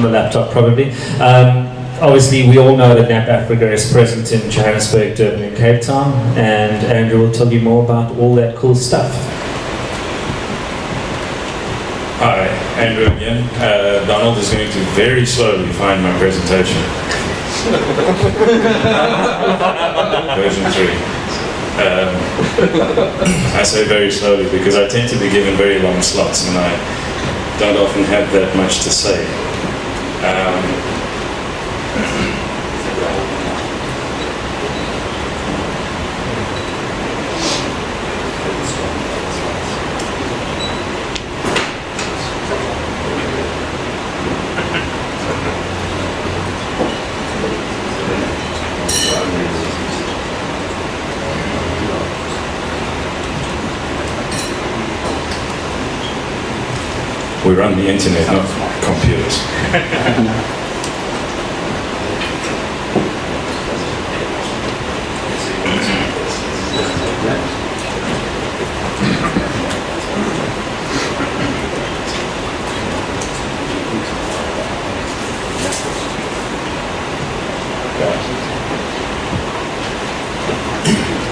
on the laptop probably. Obviously, we all know that NAPA Africa is present in Johannesburg, Durban, and Cape Town, and Andrew will tell you more about all that cool stuff. Hi, Andrew again. Donald is going to very slowly find my presentation. Version 3. I say very slowly because I tend to be given very long slots and I don't often have that much to say. We run the internet, not computers.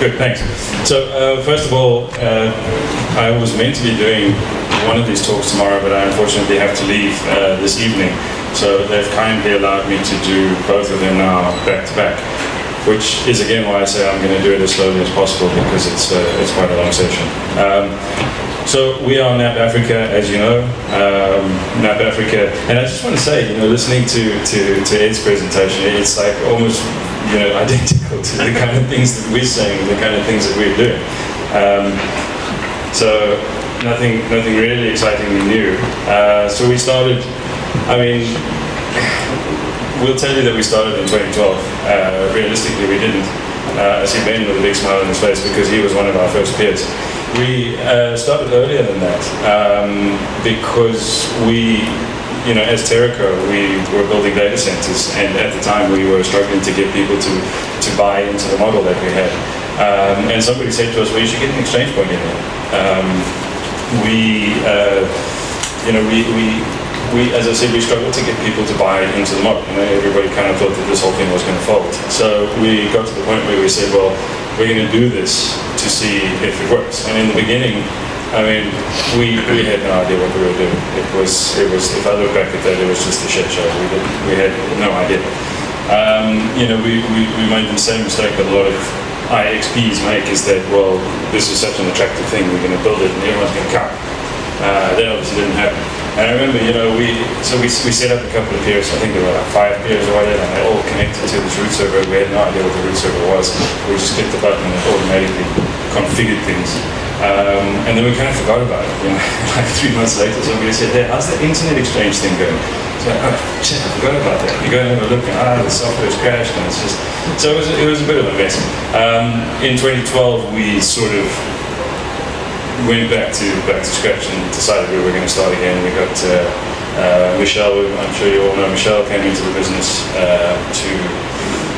Good, thanks. So first of all, I was meant to be doing one of these talks tomorrow, but I unfortunately have to leave this evening. So they've kindly allowed me to do both of them now back to back, which is again why I say I'm going to do it as slowly as possible because it's quite a long session. So we are NAPA Africa, as you know, NAPA Africa, and I just want to say, listening to Ed's presentation, it's like almost identical to the kind of things that we're saying, the kind of things that we're doing. So nothing really excitingly new. So we started, we'll tell you that we started in 2012. Realistically, we didn't. I see Ben with a big smile on his face because he was one of our first peers. We started earlier than that because we, as Terraco, we were building data centers, and at the time we were struggling to get people to buy into the model that we had. And somebody said to us, well, you should get an exchange point in there. We, as I said, we struggled to get people to buy into the model. Everybody kind of thought that this whole thing was going to fold. So we got to the point where we said, well, we're going to do this to see if it works. And in the beginning, we had no idea what we were doing. It was. If I look back at that, it was just a shit show. We had no idea. We made the same mistake that a lot of IXPs make, is that, well, this is such an attractive thing, we're going to build it and everyone's going to come. That obviously didn't happen. And I remember, we set up a couple of peers, I think there were like 5 peers or whatever, and they all connected to this root server. We had no idea what the root server was. We just clicked the button and it automatically configured things. And then we kind of forgot about it. Like 3 months later, somebody said, hey, how's the internet exchange thing going? So, oh, shit, I forgot about that. You go and have a look and, the software's crashed, and it's just... So it was a bit of a mess. In 2012, we sort of went back to scratch and decided we were going to start again. We got Michelle, I'm sure you all know Michelle, came into the business to,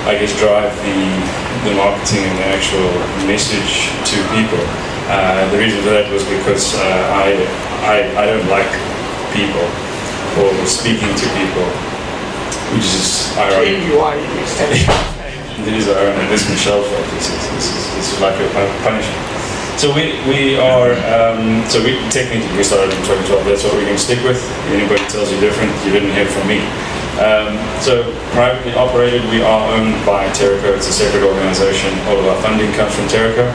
I guess, drive the marketing and the actual message to people. The reason for that was because I don't like people or speaking to people, which is ironic. It is ironic. This is Michelle's fault. This is like a punishment. So we are, we technically started in 2012, that's what we're going to stick with. Anybody tells you different, you didn't hear from me. So privately operated, we are owned by Terraco, it's a separate organization. All of our funding comes from Terraco.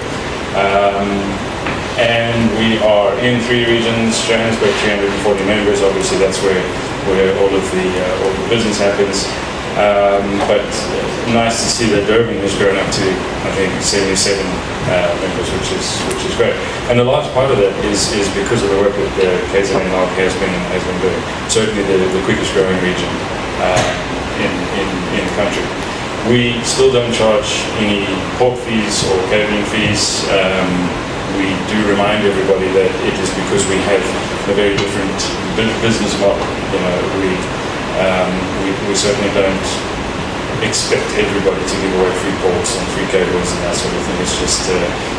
And we are in 3 regions, Johannesburg, 340 members, obviously that's where all of the business happens. But nice to see that Durban has grown up to, I think, 77 members, which is great. And a large part of that is because of the work that KZNNOG has been doing. Certainly the quickest growing region in the country. We still don't charge any port fees or cabling fees. We do remind everybody that it is because we have a very different business model. We certainly don't expect everybody to give away free ports and free cables and that sort of thing. It's just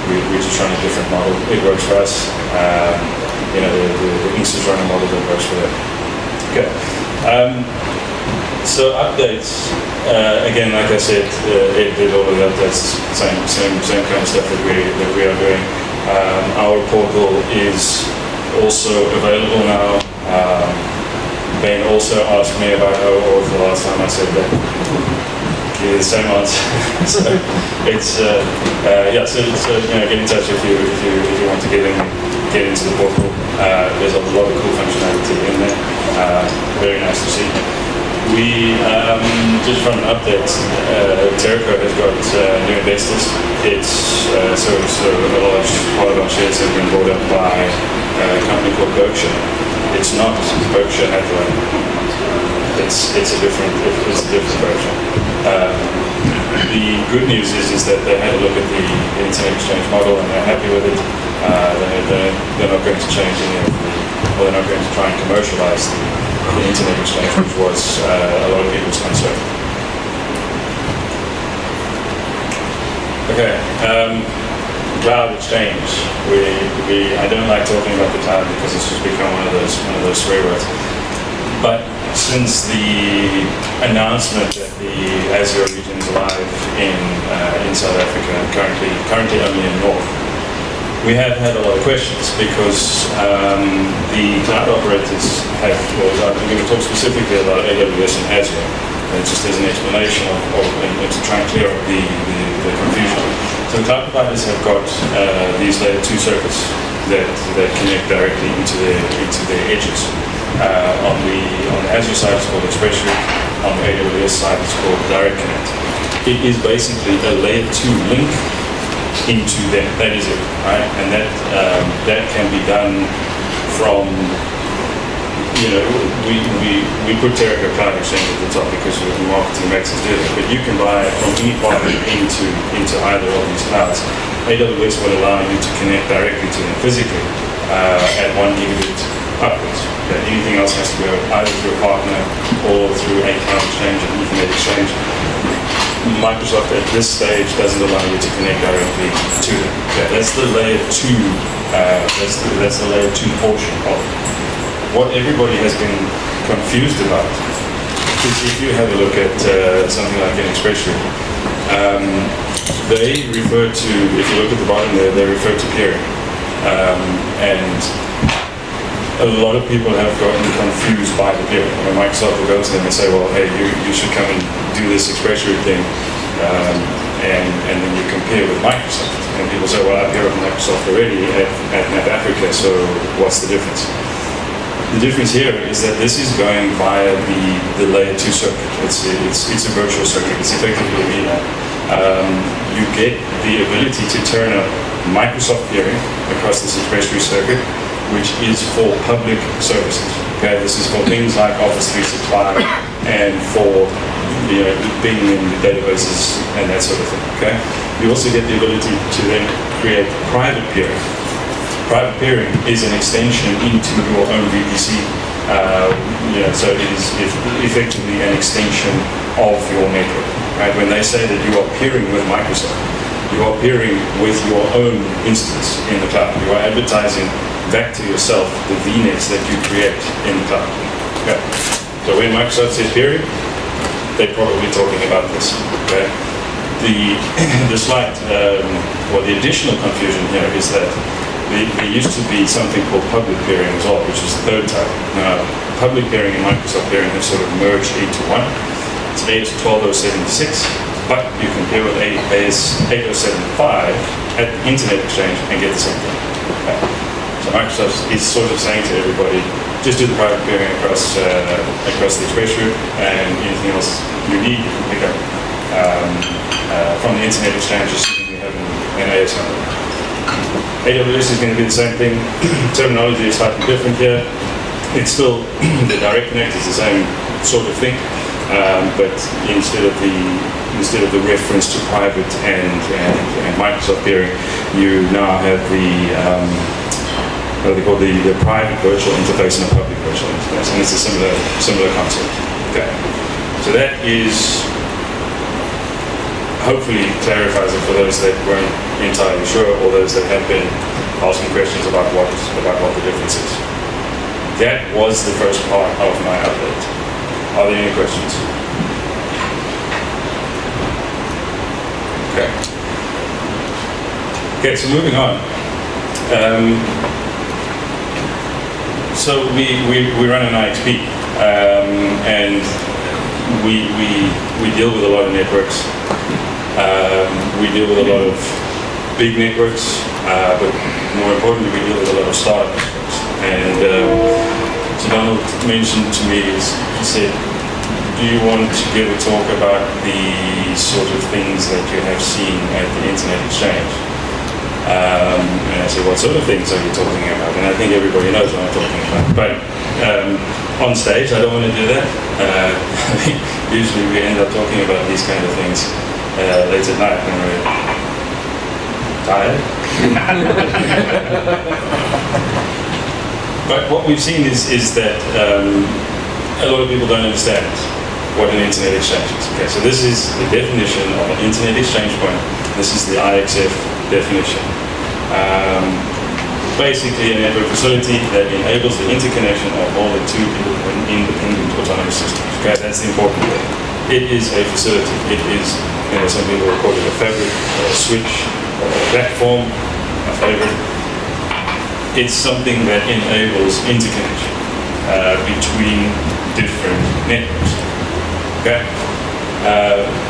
we're just trying a different model. It works for us. The East is running a model that works for them. Okay. So updates, again, like I said, Ed did all of the updates, same kind of stuff that we are doing. Our portal is also available now. Ben also asked me about how it was the last time I said that. Give you the same answer. So it's so get in touch if you want to get into the portal. There's a lot of cool functionality in there. Very nice to see. We just from an update, Terraco has got new investors. It's so a large part of our shares have been bought up by a company called Berkshire. It's not Berkshire Hathaway. It's a different Berkshire. The good news is that they had a look at the internet exchange model and they're happy with it. They're not going to change any of they're not going to try and commercialize the internet exchange, which was a lot of people's concern. Okay, cloud exchange. I don't like talking about the cloud because it's just become one of those swear words. But since the announcement that the Azure region is live in South Africa, currently only in North, we have had a lot of questions because the cloud operators have, I'm going to talk specifically about AWS and Azure, just as an explanation and to try and clear up the confusion. So the cloud providers have got these layer 2 circuits that connect directly into their edges. On the Azure side it's called Express Route, on the AWS side it's called Direct Connect. It is basically a layer 2 link into them. That is it, right? And that can be done from, we put Terraco Cloud Exchange at the top because the marketing makes us do it, but you can buy from any partner into either of these clouds. AWS will allow you to connect directly to them physically at 1 gigabit upwards. Okay? Anything else has to go either through a partner or through a cloud exchange, an Ethernet exchange. Microsoft at this stage doesn't allow you to connect directly to them. Okay? That's the layer 2. That's the layer 2 portion of it. What everybody has been confused about is if you have a look at something like an Express Route, they refer to, if you look at the bottom there, they refer to peering. And a lot of people have gotten confused by the peering. When Microsoft will go to them and say, well, hey, you should come and do this Express Route thing, and then you compare with Microsoft. And people say, well, I pair with Microsoft already at NAPA Africa, so what's the difference? The difference here is that this is going via the layer 2 circuit. It's a virtual circuit. It's effectively a VLAN. You get the ability to turn up Microsoft peering across this Express Route circuit, which is for public services. Okay, this is for things like Office 365 and for Bing and databases and that sort of thing. Okay, you also get the ability to then create private peering. Private peering is an extension into your own VPC. So it is effectively an extension of your network. Right? When they say that you are peering with Microsoft, you are peering with your own instance in the cloud. You are advertising back to yourself the VNets that you create in the cloud. Okay. So when Microsoft says peering, they're probably talking about this. Okay. The slight, the additional confusion here is that there used to be something called public peering as well, which is the third type. Now, public peering and Microsoft peering have sort of merged into one. It's AS 12076, but you can pair with AS 8075 at the Internet Exchange and get the same thing. Okay. So Microsoft is sort of saying to everybody, just do the private peering across the Express Route, and anything else you need, you can pick up from the Internet Exchange, assuming we have an AS number. AWS is going to be the same thing. Terminology is slightly different here. It's still, the direct connect is the same sort of thing, but instead of the reference to private and Microsoft peering, you now have what they call the private virtual interface and a public virtual interface, and it's a similar concept. Okay, so that is hopefully clarifies it for those that weren't entirely sure, or those that have been asking questions about what the difference is. That was the first part of my update. Are there any questions? Okay. Okay, so moving on. So we run an IXP, and we deal with a lot of networks. We deal with a lot of big networks, but more importantly, we deal with a lot of startup networks. And so Donald mentioned to me, he said, do you want to give a talk about the sort of things that you have seen at the Internet Exchange? And I said, what sort of things are you talking about? And I think everybody knows what I'm talking about. But on stage, I don't want to do that. Usually we end up talking about these kind of things late at night when we're tired. But what we've seen is that a lot of people don't understand what an Internet Exchange is. Okay, so this is the definition of an Internet Exchange point. This is the IXF definition. Basically a network facility that enables the interconnection of all the two independent autonomous systems. Okay, that's the important thing. It is a facility. It is, some people will call it a fabric, or a switch, or a platform, a favorite. It's something that enables interconnection between different networks. Okay?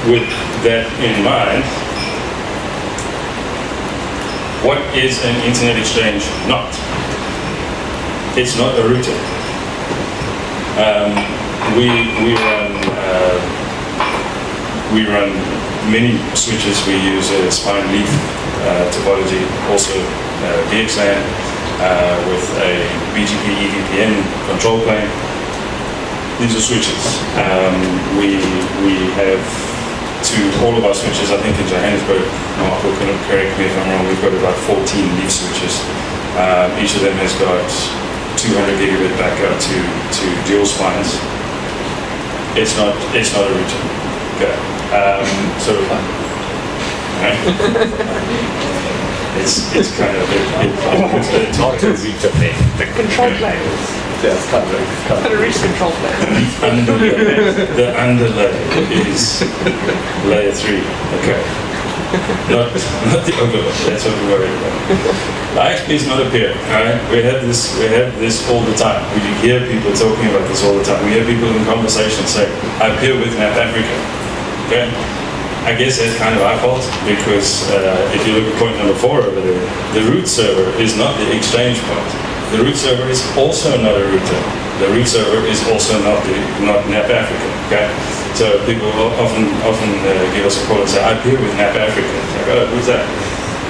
With that in mind, what is an Internet Exchange not? It's not a router. We run many switches. We use a spine leaf topology, also VXLAN with a BGP EVPN control plane. These are switches. We have all of our switches, I think in Johannesburg, Mark will correct me if I'm wrong, we've got about 14 leaf switches. Each of them has got 200 gigabit backup to dual spines. It's not a router. Okay. It's kind of it's not a router thing. The control plane. Yeah, it's kind of a reach control plane. The underlay is layer 3. Okay. Not the overlay. That's what we're worried about. IXP is not a peer. Alright? We have this all the time. We hear people talking about this all the time. We hear people in conversation say, I peer with NAP Africa. Okay? I guess that's kind of our fault, because if you look at point number 4 over there, the root server is not the exchange point. The root server is also not a router. The root server is also not NAP Africa. Okay, so people often give us a call and say, "I peer with NAP Africa." It's like, oh, who's that?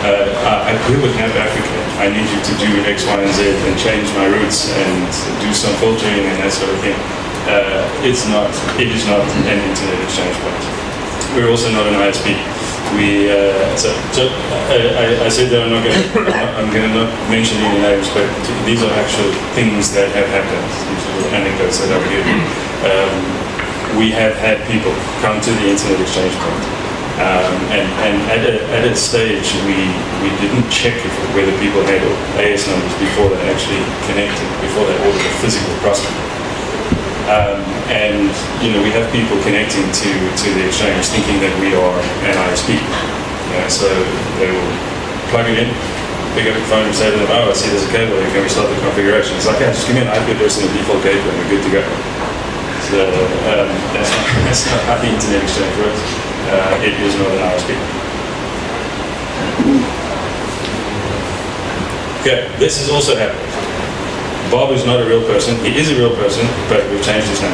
I peer with NAP Africa. I need you to do X, Y, and Z and change my routes and do some filtering and that sort of thing. It is not an Internet Exchange point. We're also not an ISP. I said that I'm going to not mention any names, but these are actual things that have happened. These are little anecdotes that I've given. We have had people come to the Internet Exchange point, and at a stage we didn't check whether people had AS numbers before they actually connected, before they ordered a physical prospect. And we have people connecting to the exchange thinking that we are an ISP. So they will plug it in, pick up the phone and say to them, oh, I see there's a cable here, can we start the configuration? It's like, yeah, just give me an IP address and a default gateway and we're good to go. So that's not how the Internet Exchange works. It is not an ISP. Okay, this has also happened. Bob is not a real person. He is a real person, but we've changed his name.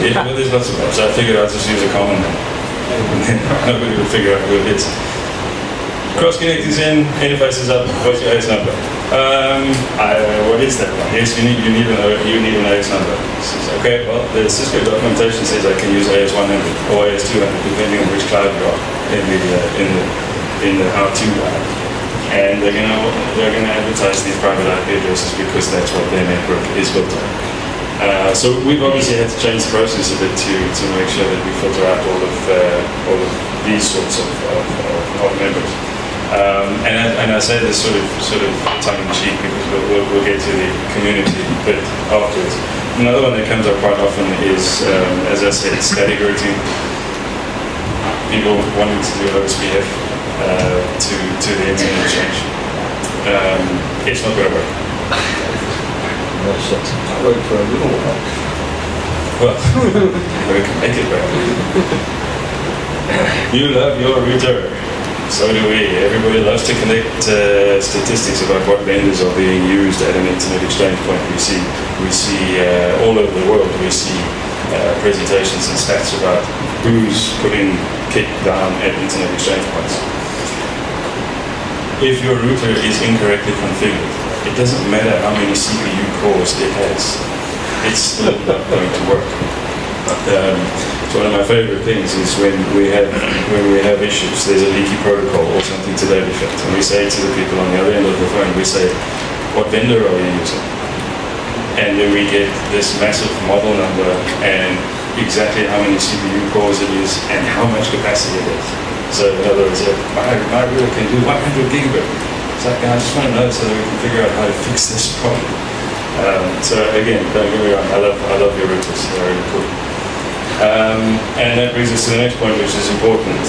Yeah, well, there's lots of Bobs. So I figured I'd just use a common name. Nobody will figure out who it is. Cross connect is in, interface is up. What's your AS number? What is that one? Yes, you need an AS number. Okay, well, the Cisco documentation says I can use AS100 or AS200 depending on which cloud you're on in the how-to guide. And they're gonna advertise these private IP addresses because that's what their network is built on. So we've obviously had to change the process a bit to make sure that we filter out all of these sorts of members. And I say this sort of tongue in cheek because we'll get to the community bit afterwards. Another one that comes up quite often is, as I said, static routing. People wanting to do OSPF to the internet exchange. It's not going to work. No shit. I worked for a little while. Well, we can make it work. You love your router. So do we. Everybody loves to connect statistics about what vendors are being used at an internet exchange point. We see all over the world. We see presentations and stats about who's putting kit down at internet exchange points. If your router is incorrectly configured, it doesn't matter how many CPU cores it has. It's still not going to work. So one of my favorite things is when we have issues, there's a leaky protocol or something to that effect, and we say to the people on the other end of the phone, we say, what vendor are you using? And then we get this massive model number and exactly how many CPU cores it is and how much capacity it is. So in other words, my router can do 100 gigabit. It's like, I just want to know so that we can figure out how to fix this problem. So again, don't get me wrong, I love your routers, they're really cool. And that brings us to the next point, which is important.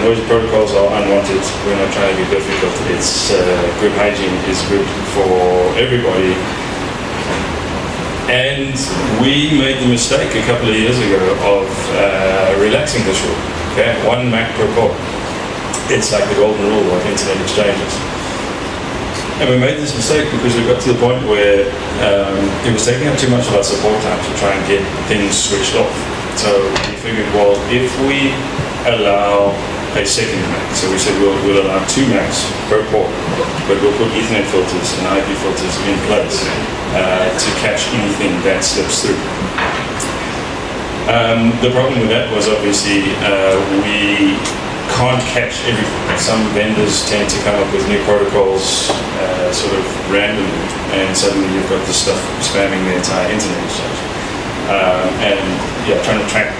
Noisy protocols are unwanted. We're not trying to be difficult. It's good hygiene is good for everybody. And we made the mistake a couple of years ago of relaxing this rule. Okay, 1 Mac per port. It's like the golden rule of internet exchanges. And we made this mistake because we got to the point where it was taking up too much of our support time to try and get things switched off. So we figured, well, if we allow a second Mac, so we said we'll allow 2 Macs per port, but we'll put Ethernet filters and IP filters in place to catch anything that slips through. The problem with that was obviously we can't catch everything. Some vendors tend to come up with new protocols sort of randomly, and suddenly you've got this stuff spamming the entire internet exchange. And yeah, trying to track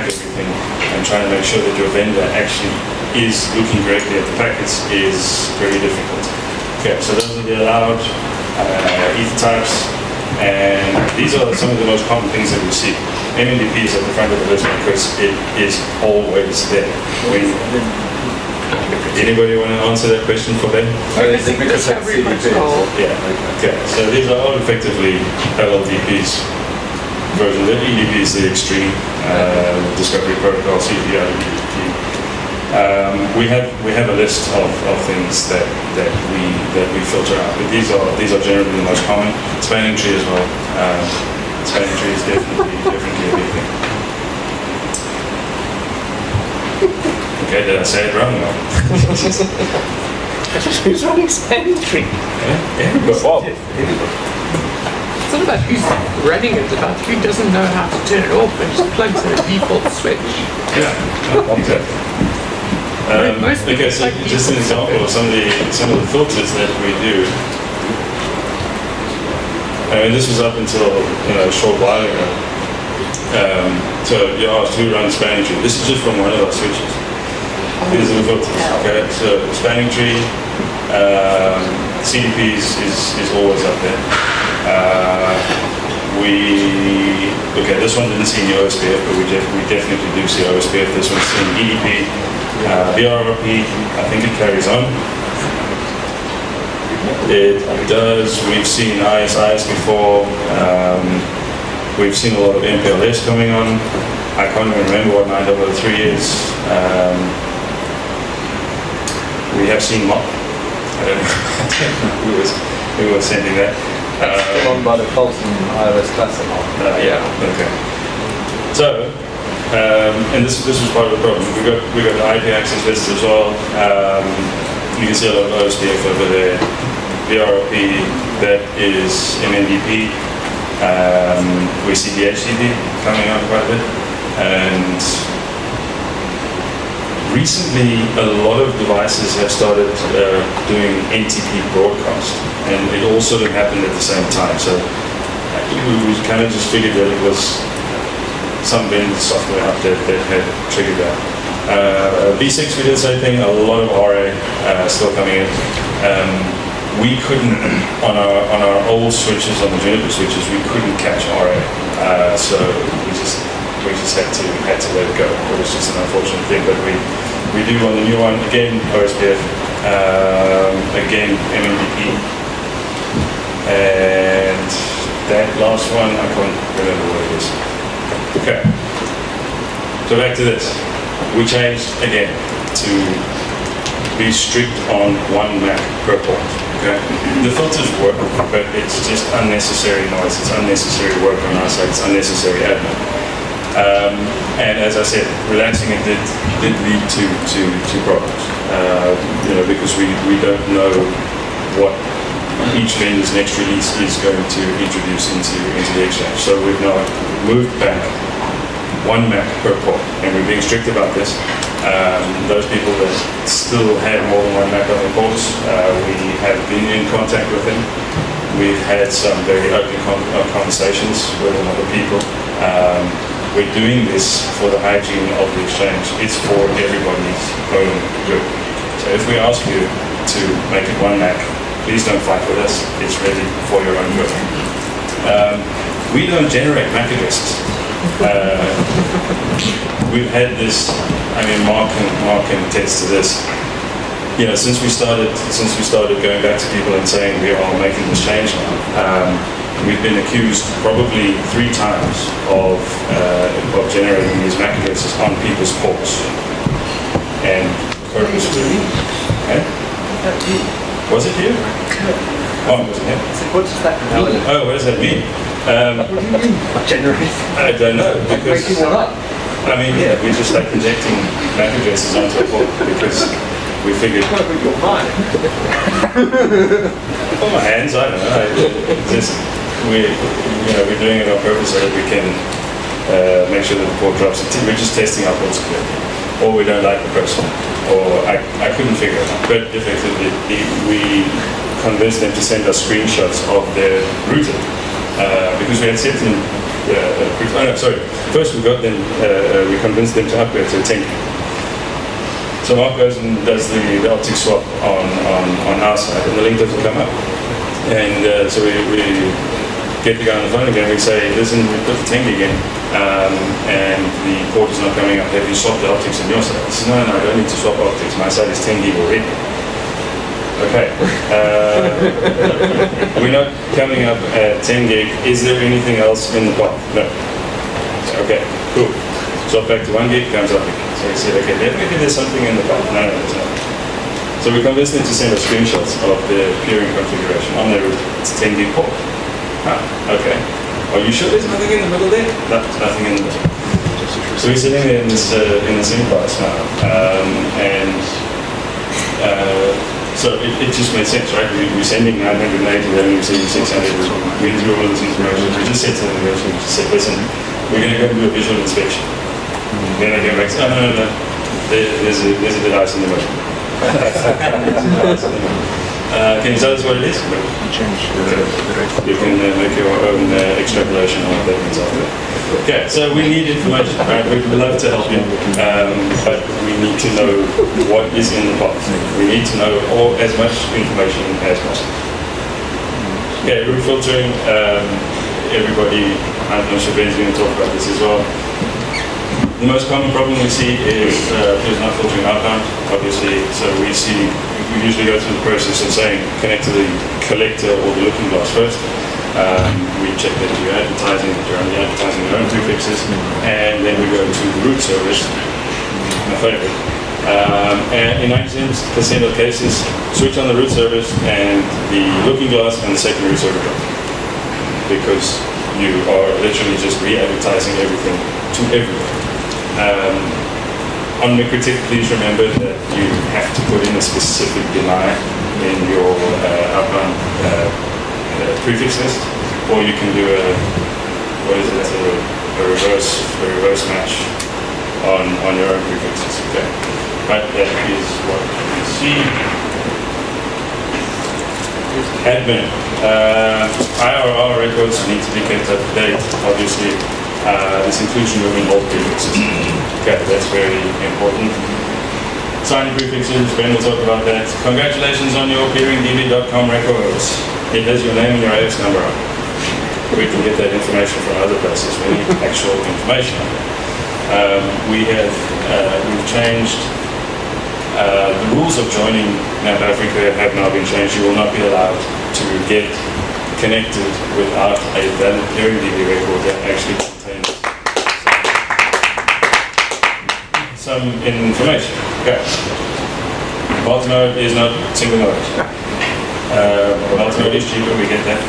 everything and trying to make sure that your vendor actually is looking correctly at the packets is very difficult. Okay, so those are the allowed ether types, and these are some of the most common things that we see. MNDP is at the front of the list because it is always there. Anybody want to answer that question for them? Because every protocol. Yeah. Okay. So these are all effectively LLDPs. Version. The EDP is the extreme discovery protocol, CDR, EDP. We have a list of things that we filter out, but these are generally the most common. Spanning tree as well. Spanning tree is definitely a big thing. Okay, did I say it wrong? No. Who's running spanning tree? Everybody. It's not about who's running it, it's about who doesn't know how to turn it off and just plugs in a default switch. Yeah, exactly. Okay, so just an example of some of the filters that we do. I mean, this was up until a short while ago. So you asked who runs spanning tree. This is just from one of our switches. These are the filters. Okay, so spanning tree, CDPs is always up there. Okay, this one didn't see any OSPF, but we definitely do see OSPF. This one's seeing EDP, BRRP. I think it carries on. It does. We've seen ISIs before. We've seen a lot of MPLS coming on. I can't even remember what 903 is. We have seen MOP. I don't know who was sending that. Still on by the Colson iOS Classic. Yeah. Okay. So, and this was part of the problem. We got the IP access list as well. You can see a lot of OSPF over there. BRP, that is MNDP. We see the HTTP coming on quite a bit, and recently a lot of devices have started doing NTP broadcast, and it all sort of happened at the same time. So we kind of just figured that it was some vendor software update that had triggered that. V6 we did the same thing, a lot of RA still coming in. we couldn't, on our old switches, on the Juniper switches, we couldn't catch RA. So we just had to let it go. It was just an unfortunate thing, but we do on the new one, again, OSPF, again, MMDP, and that last one, I can't remember what it is. Okay, so back to this. We changed again to be strict on 1 Mac per port. Okay, the filters work, but it's just unnecessary noise. It's unnecessary work on our side. It's unnecessary admin. And as I said, relaxing it did lead to problems. Because we don't know what each vendor's next release is going to introduce into the exchange. So we've now moved back 1 Mac per port, and we're being strict about this. Those people that still have more than 1 Mac on their ports, we have been in contact with them. We've had some very open conversations with other people. We're doing this for the hygiene of the exchange. It's for everybody's own good. So if we ask you to make it 1 Mac, please don't fight with us. It's really for your own good. We don't generate MAC addresses. We've had this. I mean, Mark can attest to this. Since we started going back to people and saying we are making this change now, we've been accused probably 3 times of generating these MAC addresses on people's ports. And purposefully. Okay? Was it you? Oh, it wasn't him. What does that mean? Oh, what does that mean? What do you mean? Generally? I don't know, because Making one up. I mean, yeah, we just like injecting MAC addresses onto a port because we figured. What about your mind? For my hands, I don't know. We're doing it on purpose so that we can make sure that the port drops. We're just testing our port security, or we don't like the person, or I couldn't figure it out. But effectively, we convinced them to send us screenshots of their router because we had set them. First we got them. We convinced them to upgrade to a 10. So Mark goes and does the optic swap on our side, and the link doesn't come up. And so we get the guy on the phone again. We say, listen, we put the 10 gig in, and the port is not coming up. Have you swapped the optics on your side? He says, no, I don't need to swap optics. My side is 10 gig already. Okay. We're not coming up at 10 gig. Is there anything else in the pot? No. Okay, cool. Swap back to 1 gig, comes up again. So we said, okay, definitely there's something in the pot. No, there's not. So we convinced them to send us screenshots of the peering configuration on their router. It's a 10 gig port. Okay. Are you sure there's nothing in the middle there? No, there's nothing in the middle. So we're sitting there in this impasse now, so it just made sense, right? We're sending 980, then we're sending 600. We do all this information. We just said something else. We just said, listen, we're going to go do a visual inspection. Then they go back. Oh no. There's a device in the middle. Can you tell us what it is? You can make your own extrapolation on what that means after. Okay, so we need information. Right? We'd love to help you, but we need to know what is in the pot. We need to know as much information as possible. Okay, route filtering. Everybody, I'm sure Ben's going to talk about this as well. The most common problem we see is there's not filtering outbound, obviously. So we usually go through the process of saying connect to the collector or the looking glass first. We check that you're advertising, that you're only advertising your own prefixes, and then we go to the root service, my favorite. And in 90% of cases, switch on the root service and the looking glass and the secondary server drop. Because you are literally just re-advertising everything to everyone. On MikroTik, please remember that you have to put in a specific deny in your outbound prefix list, or you can do a reverse match on your own prefixes. Okay, but that is what we see. Admin. IRR records need to be kept up to date, obviously. This includes removing old prefixes. Okay, that's very important. Signing prefixes, Ben will talk about that. Congratulations on your peeringdb.com records. It has your name and your AS number on it. We can get that information from other places. We need actual information on it. We've changed, the rules of joining NAPA Africa have now been changed. You will not be allowed to get connected without a valid peeringdb record that actually contains some information. Okay. Multi-node is not single node. Multi-node is cheaper, we get that.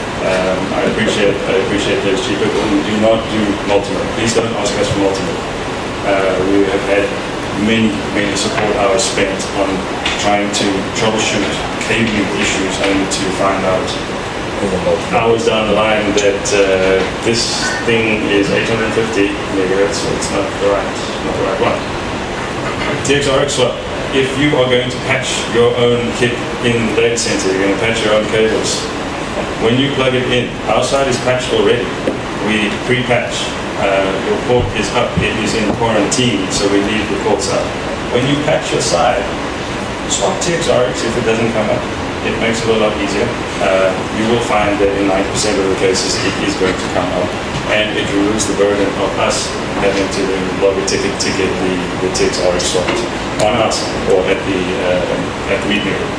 I appreciate that it's cheaper, but we do not do multi-node. Please don't ask us for multi-node. We have had many support hours spent on trying to troubleshoot cabling issues only to find out hours down the line that this thing is 850 megahertz, so it's not the right one. TXRX swap. If you are going to patch your own kit in the data center, you're going to patch your own cables. When you plug it in, our side is patched already. We pre-patch. Your port is up. It is in quarantine, so we leave the ports up. When you patch your side, swap TXRX if it doesn't come up. It makes it a lot easier. You will find that in 90% of the cases it is going to come up, and it removes the burden of us having to log a ticket to get the TXRX swapped on us or at the meeting room.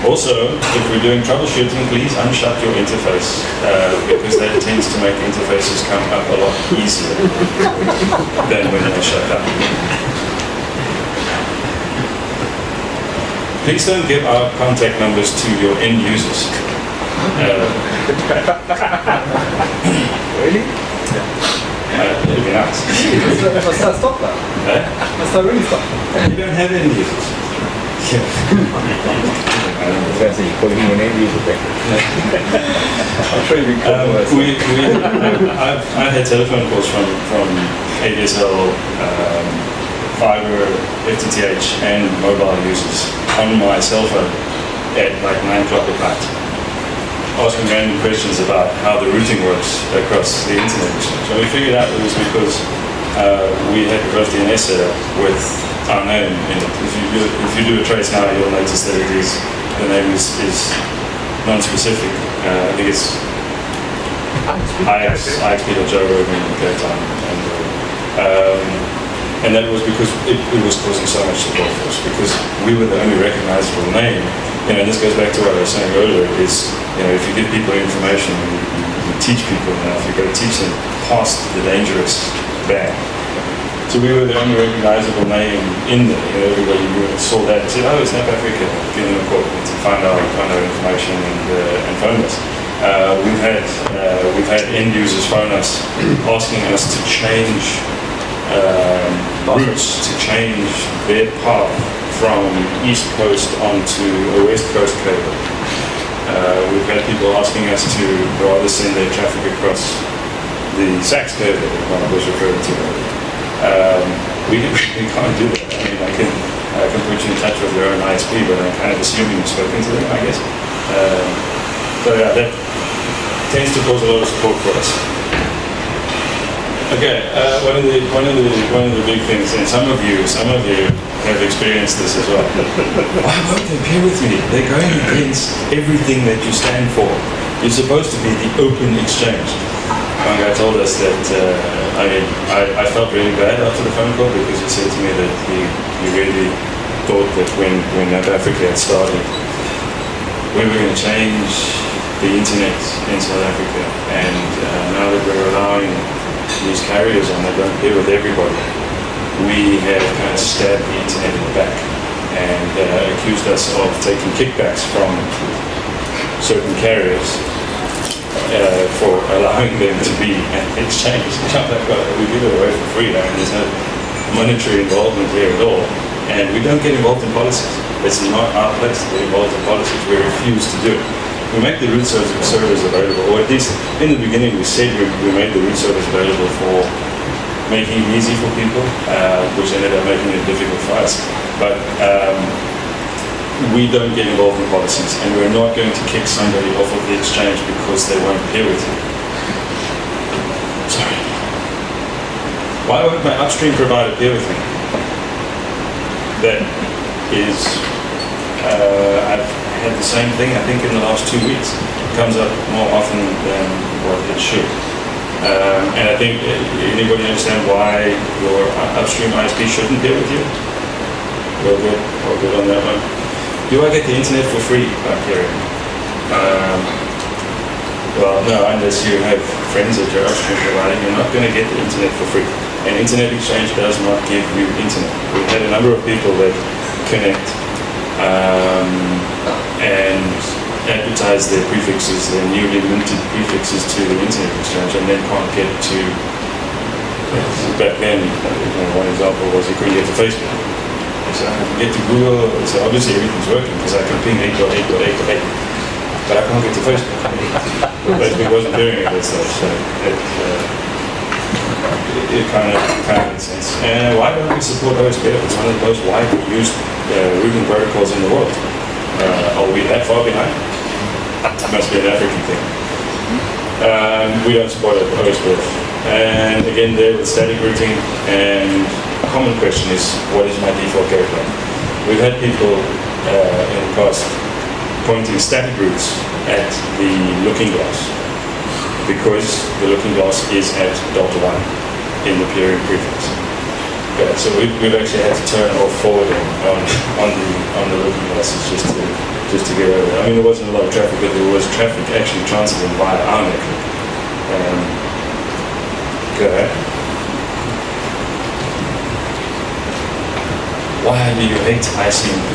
Also, if we're doing troubleshooting, please unshut your interface because that tends to make interfaces come up a lot easier than when they're shut down. Please don't give our contact numbers to your end users. Really? It'd be nice. Must I stop that? Must I really stop? You don't have end users. You calling me an end user thing. I'm sure you've been called worse. I've had telephone calls from ADSL, fiber, FTTH, and mobile users on my cell phone at like 9 o'clock at night, asking random questions about how the routing works across the internet. So we figured out it was because we had the Growth DNS set up with our name in it. If you do a trace now, you'll notice that the name is non-specific. I think it's IXP or Joe Rogan in Cape Town. And that was because it was causing so much support for us, because we were the only recognizable name. And this goes back to what I was saying earlier, is, if you give people information, you teach people enough, you've got to teach them past the dangerous bad. So we were the only recognizable name in there. Everybody saw that and said, oh, it's NAPA Africa, give them a call to find out information and phone us. We've had end users phone us asking us to change routes, to change their path from East Coast onto a West Coast cable. We've had people asking us to rather send their traffic across the SAX cable that Mark was referring to earlier. We can't do that. I can put you in touch with your own ISP, but I'm kind of assuming you've spoken to them, I guess. So yeah, that tends to cause a lot of support for us. Okay, one of the big things, and some of you have experienced this as well. Why won't they peer with me? They're going against everything that you stand for. You're supposed to be the open exchange. One guy told us that, I felt really bad after the phone call, because he said to me that he really thought that when NAPA Africa had started, we were going to change the internet in South Africa, and now that we're allowing these carriers on that don't peer with everybody, we have kind of stabbed the internet in the back and accused us of taking kickbacks from certain carriers for allowing them to be exchanged. We give it away for free. There's no monetary involvement here at all, and we don't get involved in policies. It's not our place to get involved in policies. We refuse to do it. We make the root servers available, or at least in the beginning we said we made the root servers available for making it easy for people, which ended up making it difficult for us. But we don't get involved in policies, and we're not going to kick somebody off of the exchange because they won't peer with you. Sorry. Why won't my upstream provider peer with me? that is, I've had the same thing, I think, in the last 2 weeks. It comes up more often than what it should. And I think, anybody understand why your upstream ISP shouldn't deal with you? All good on that one. Do I get the internet for free up here? Well, no, unless you have friends at your upstream provider, you're not going to get the internet for free. And Internet Exchange does not give you internet. We've had a number of people that connect and advertise their prefixes, their newly minted prefixes to the Internet Exchange, and then can't get to, back then, one example was you couldn't get to Facebook. So I can get to Google, so obviously everything's working because I can ping 8.8.8.8, but I can't get to Facebook. Facebook wasn't doing it as such, so it kind of makes sense. And why don't we support OSPF? It's one of the most widely used routing protocols in the world. Are we that far behind? It must be an African thing. We don't support OSPF. And again, there with static routing, and a common question is, what is my default gateway? We've had people in the past pointing static routes at the looking glass, because the looking glass is at delta 1 in the peering prefix. Okay, so we've actually had to turn off forwarding on the looking glasses just to get over it. I mean, there wasn't a lot of traffic, but there was traffic actually transiting via our network. Go ahead. Why do you hate ICMP?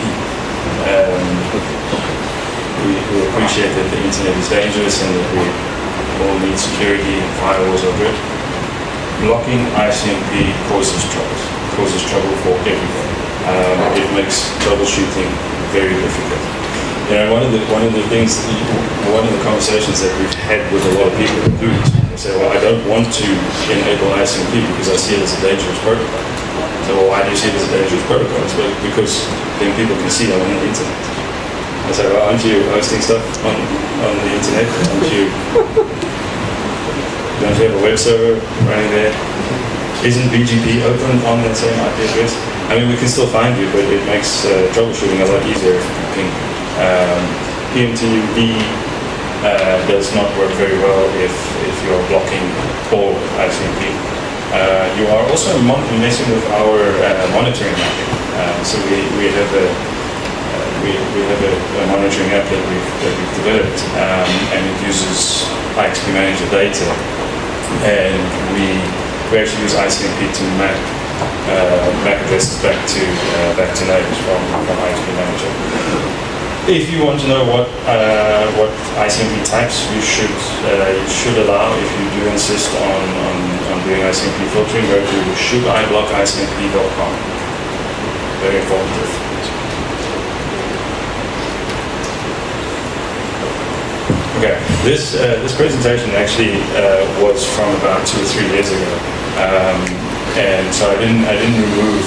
We appreciate that the internet is dangerous and that we all need security and firewalls are good. Blocking ICMP causes trouble for everybody. It makes troubleshooting very difficult. You know, one of the conversations that we've had with a lot of people including say, well, I don't want to enable ICMP because I see it as a dangerous protocol. So, well, why do you see it as a dangerous protocol? It's because then people can see I'm on the internet. I say, well, aren't you hosting stuff on the internet? Don't you have a web server running there? Isn't BGP open on that same IP address? I mean, we can still find you, but it makes troubleshooting a lot easier if you can ping. PMTUB does not work very well if you're blocking all ICMP. You are also messing with our monitoring mapping. So we have a monitoring app that we've developed, and it uses IXP Manager data, and we actually use ICMP to map addresses back to neighbors from IXP Manager. If you want to know what ICMP types you should allow, if you do insist on doing ICMP filtering, go to shouldiblockicmp.com. Very informative. Okay, this presentation actually was from about 2 or 3 years ago, and so I didn't remove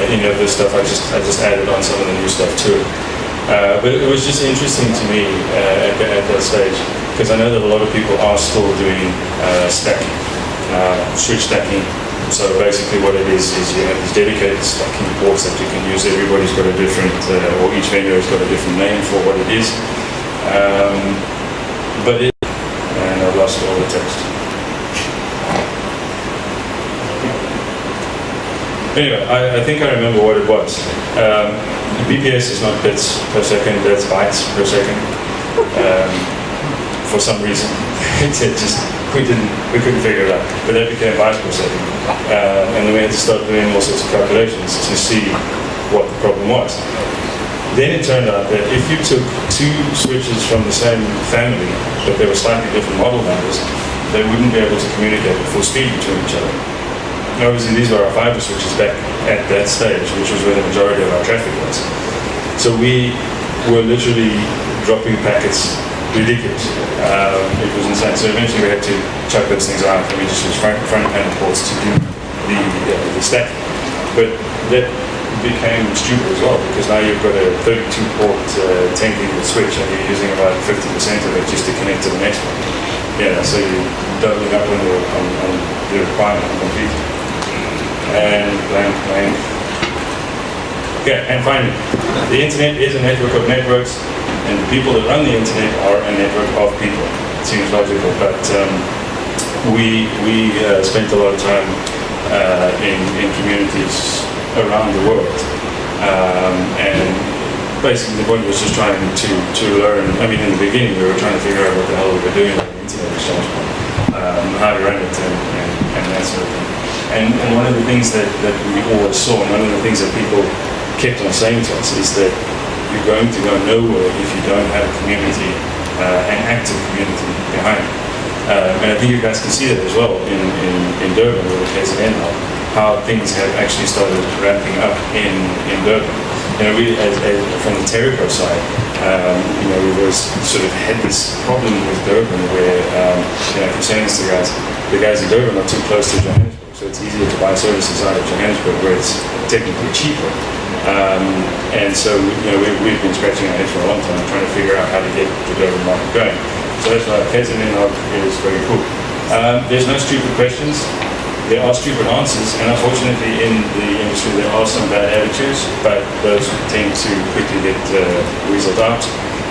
any of this stuff. I just added on some of the new stuff to it. But it was just interesting to me at that stage, because I know that a lot of people are still doing stacking, switch stacking. So basically what it is you have these dedicated stacking ports that you can use. Everybody's got a different, or each vendor has got a different name for what it is. And I've lost all the text. Anyway, I think I remember what it was. BPS is not bits per second, that's bytes per second. For some reason, we couldn't figure it out. But that became bytes per second. And then we had to start doing all sorts of calculations to see what the problem was. Then it turned out that if you took 2 switches from the same family, but they were slightly different model numbers, they wouldn't be able to communicate at full speed between each other. Obviously, these were our fiber switches back at that stage, which was where the majority of our traffic was. So we were literally dropping packets ridiculous. It was insane. So eventually we had to chuck those things out, and we just use front panel ports to do the stack. But that became stupid as well, because now you've got a 32-port 10-gigabit switch, and you're using about 50% of it just to connect to the next one. Yeah, so you're doubling up on the requirement completely. And blank. Okay, and finally, the internet is a network of networks, and the people that run the internet are a network of people. It seems logical, but we spent a lot of time in communities around the world, and basically the point was just trying to learn. I mean, in the beginning we were trying to figure out what the hell we were doing on the internet exchange, how to run it, and that sort of thing. And one of the things that we always saw, and one of the things that people kept on saying to us, is that you're going to go nowhere if you don't have a community, an active community behind it. And I think you guys can see that as well in Durban with the KZNNOG, how things have actually started ramping up in Durban. You know, we, from the Terrico side, you know, we was sort of had this problem with Durban where, you know, I keep saying this to the guys in Durban are too close to Johannesburg. So it's easier to buy services out of Johannesburg where it's technically cheaper. And so, you know, we've been scratching our heads for a long time trying to figure out how to get the Durban market going. So that's why KZNNOG is very cool. There's no stupid questions. There are stupid answers, and unfortunately in the industry there are some bad attitudes, but those tend to quickly get weaseled out.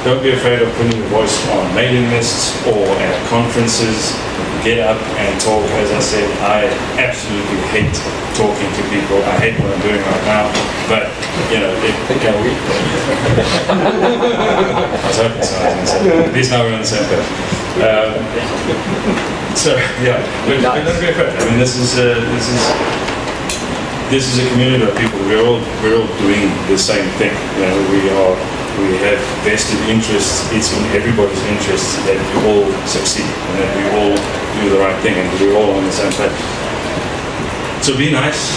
Don't be afraid of putting your voice on mailing lists or at conferences. Get up and talk. As I said, I absolutely hate talking to people. I hate what I'm doing right now, but you know, I was hoping so. At least now we're on the same page. So yeah, but don't be afraid. I mean, this is a community of people. We're all doing the same thing. You know, we have vested interests. It's in everybody's interests that we all succeed and that we all do the right thing and we're all on the same page. So be nice.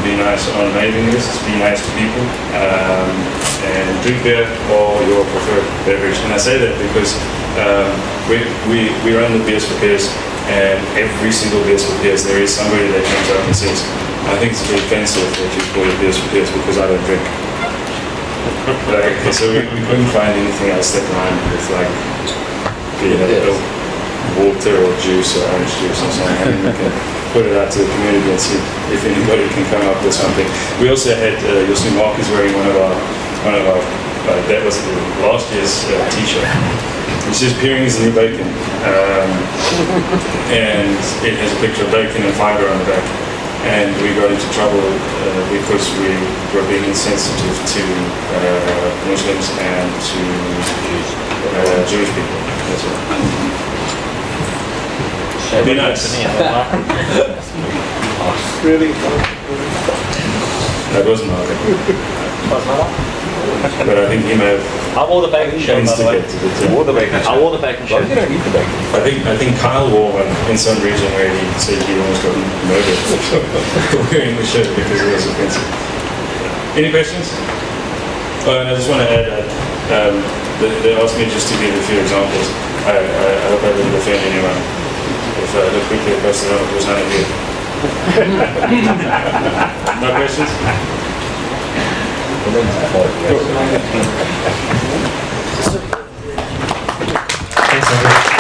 Be nice on mailing lists. Be nice to people. And drink beer or your preferred beverage. And I say that because we run the Beers for Peers, and every single Beers for Peers there is somebody that comes up and says, I think it's a bit offensive that you call it Beers for Peers because I don't drink. Okay, so we couldn't find anything else that rhymed with like water or juice or orange juice or something. I mean, we can put it out to the community and see if anybody can come up with something. We also had Josny Mark is wearing one of our that was last year's t-shirt. It says peering is the new bacon, and it has a picture of bacon and fibre on the back. And we got into trouble because we were being insensitive to Muslims and to Jewish people. That's all. Be nice. Really? That wasn't Mark. But I think he may have. I wore the bacon shirt, by the way. instigated it. You wore the bacon shirt. I wore the bacon Why shirt. did you not eat the bacon? I think Kyle wore one in some region where he said he almost got murdered for wearing the shirt because it was offensive. Any questions? Oh, and I just want to add that they asked me just to give a few examples. I hope I didn't offend anyone. If I look quickly across the room, it was none of you. No questions? Thanks, Andrew.